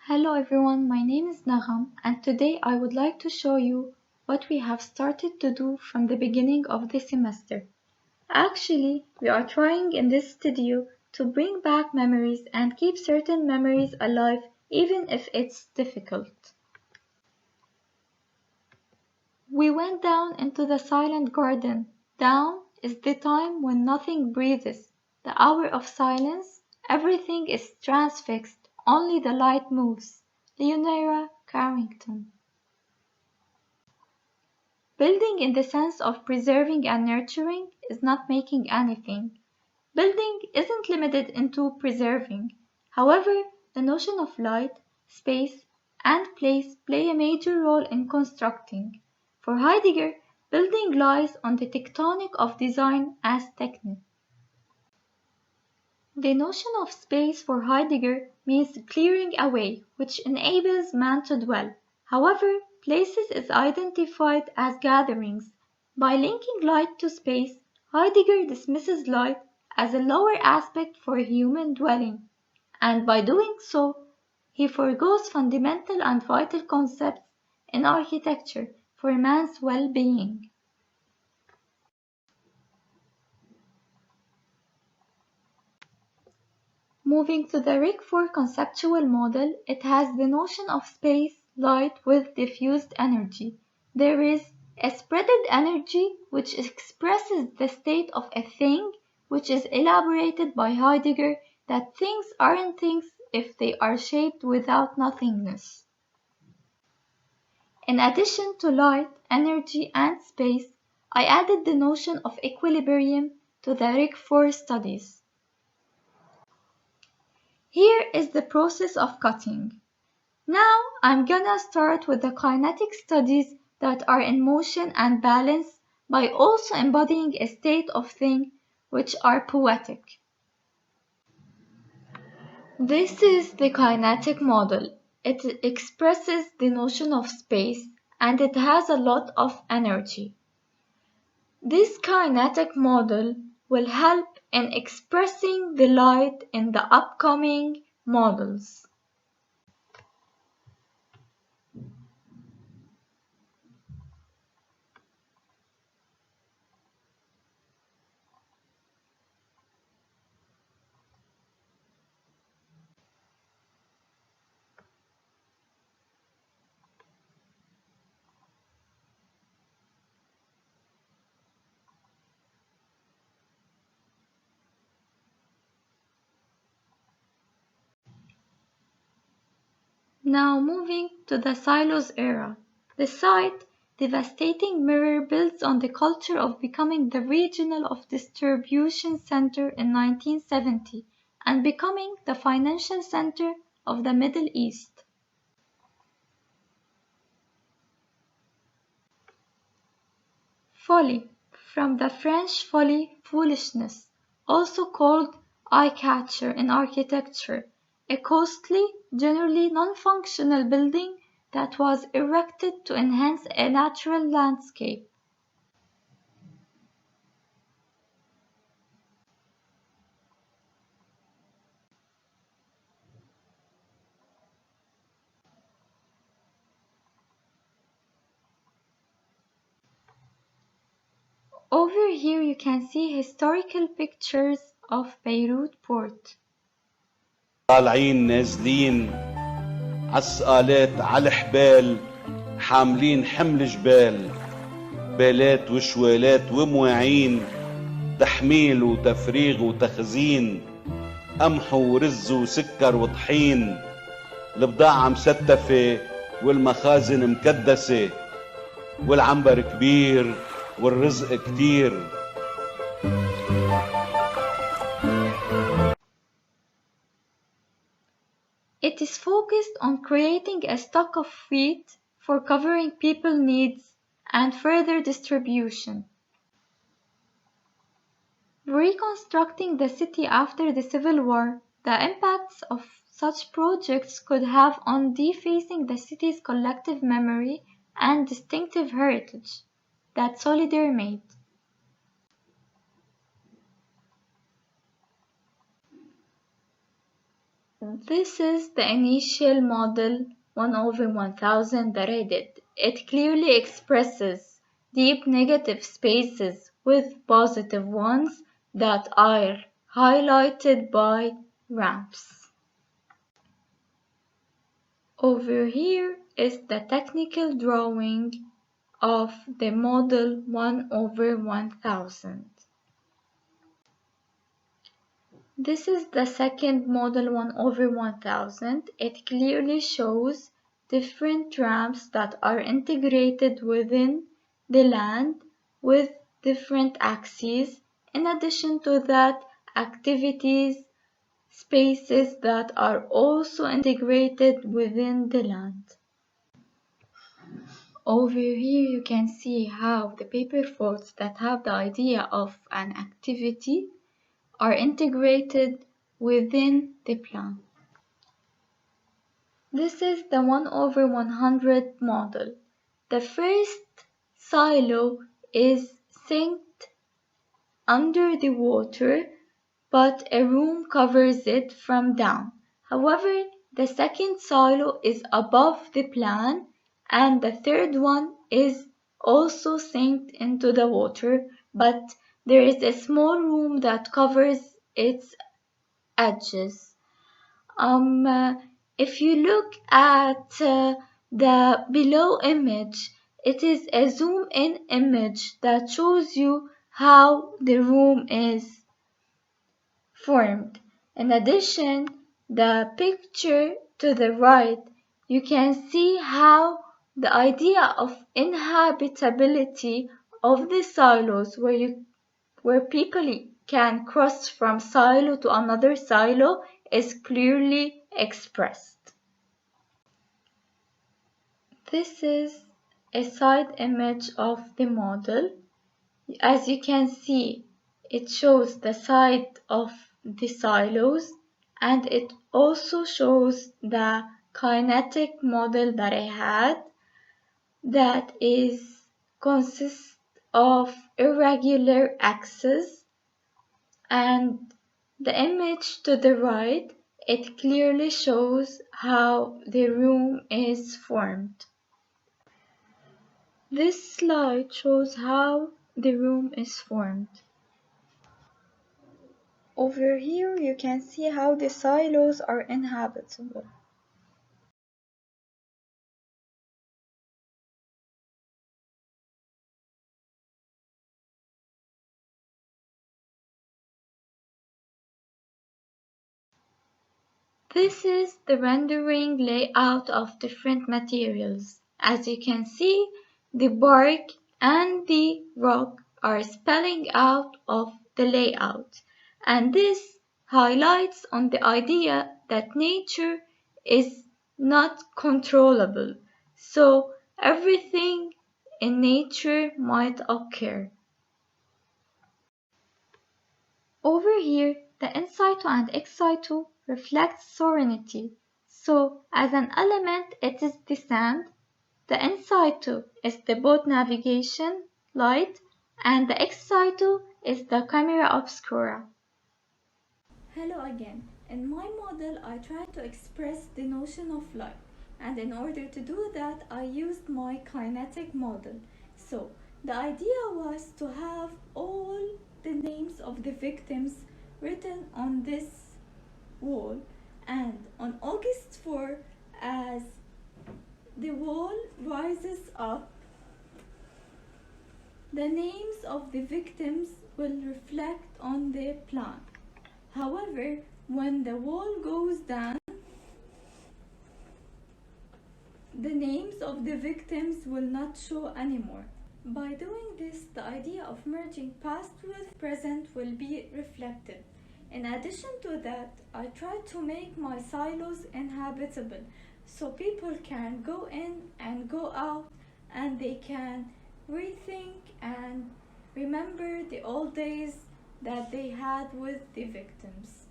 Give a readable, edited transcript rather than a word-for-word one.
Hello everyone, my name is Nagham and today I would like to show you what we have started to do from the beginning of the semester. Actually, we are trying in this studio to bring back memories and keep certain memories alive even if it's difficult. We went down into the silent garden. Down is the time when nothing breathes, the hour of silence, everything is transfixed, only the light moves. Leonora Carrington. Building in the sense of preserving and nurturing is not making anything. Building isn't limited into preserving. However, the notion of light, space, and place play a major role in constructing. For Heidegger, building lies on the tectonic of design as technique. The notion of space for Heidegger means clearing a way which enables man to dwell. However, places is identified as gatherings. By linking light to space, Heidegger dismisses light as a lower aspect for human dwelling, and by doing so, he forgoes fundamental and vital concepts in architecture for man's well-being. Moving to the reveiw conceptual model, it has the notion of space, light with diffused energy. There is a spreaded energy which expresses the state of a thing, which is elaborated by Heidegger that things aren't things if they are shaped without nothingness. In addition to light, energy, and space, I added the notion of equilibrium to the reveiw studies. Here is the process of cutting. Now I'm gonna start with the kinetic studies that are in motion and balance by also embodying a state of thing which are poetic. This is the kinetic model. It expresses the notion of space and it has a lot of energy. This kinetic model will help in expressing the light in the upcoming models. Now moving to the silos era. The site, devastating mirror builds on the culture of becoming the regional of distribution center in 1970 and becoming the financial center of the Middle East. Folly, from the French folie, foolishness, also called eye-catcher in architecture, a costly, generally non-functional building that was erected to enhance a natural landscape. Over here you can see historical pictures of Beirut port. طالعين نازلين عالسقالات عالحبال حاملين حمل جبال بالات وشوالات ومواعين تحميل وتفريغ وتخزين قمح ورز وسكر وطحين البضاعة مستفة والمخازن مكدسة والعنبر كبير والرزق كتير. It is focused on creating a stock of wheat for covering people's needs and further distribution. Reconstructing the city after the Civil War, the impacts of such projects could have on defacing the city's collective memory and distinctive heritage that Solidaire made. This is the initial model 1/1000 that I did. It clearly expresses deep negative spaces with positive ones that are highlighted by ramps. Over here is the technical drawing of the model 1/1000. This is the second model 1/1000. It clearly shows different ramps that are integrated within the land with different axes. In addition to that, activities, spaces that are also integrated within the land. Over here you can see how the paper folds that have the idea of an activity are integrated within the plan. This is the 1/100 model. The first silo is synced under the water, but a room covers it from down. However, the second silo is above the plan, and the third one is also synced into the water, but there is a small room that covers its edges. If you look at the below image, it is a zoom in image that shows you how the room is formed. In addition, the picture to the right, you can see how the idea of inhabitability of the silos where people can cross from silo to another silo is clearly expressed. This is a side image of the model. As you can see, it shows the side of the silos, and it also shows the kinetic model that I had that consists of irregular axes. And the image to the right, it clearly shows how the room is formed. This slide shows how the room is formed. Over here you can see how the silos are inhabitable. This is the rendering layout of different materials. As you can see, the bark and the rock are spelling out of the layout, and this highlights on the idea that nature is not controllable, so everything in nature might occur. Over here, the in situ and ex situ reflects sovereignty. So, as an element, it is the sand. The in situ is the boat navigation light, and the ex situ is the camera obscura. Hello again. In my model, I tried to express the notion of light, and in order to do that, I used my kinetic model. So, the idea was to have all the names of the victims written on this wall, and on August 4, as the wall rises up, the names of the victims will reflect on the plan. However, when the wall goes down, the names of the victims will not show anymore. By doing this, the idea of merging past with present will be reflected. In addition to that, I tried to make my silos inhabitable so people can go in and go out, and they can rethink and remember the old days that they had with the victims.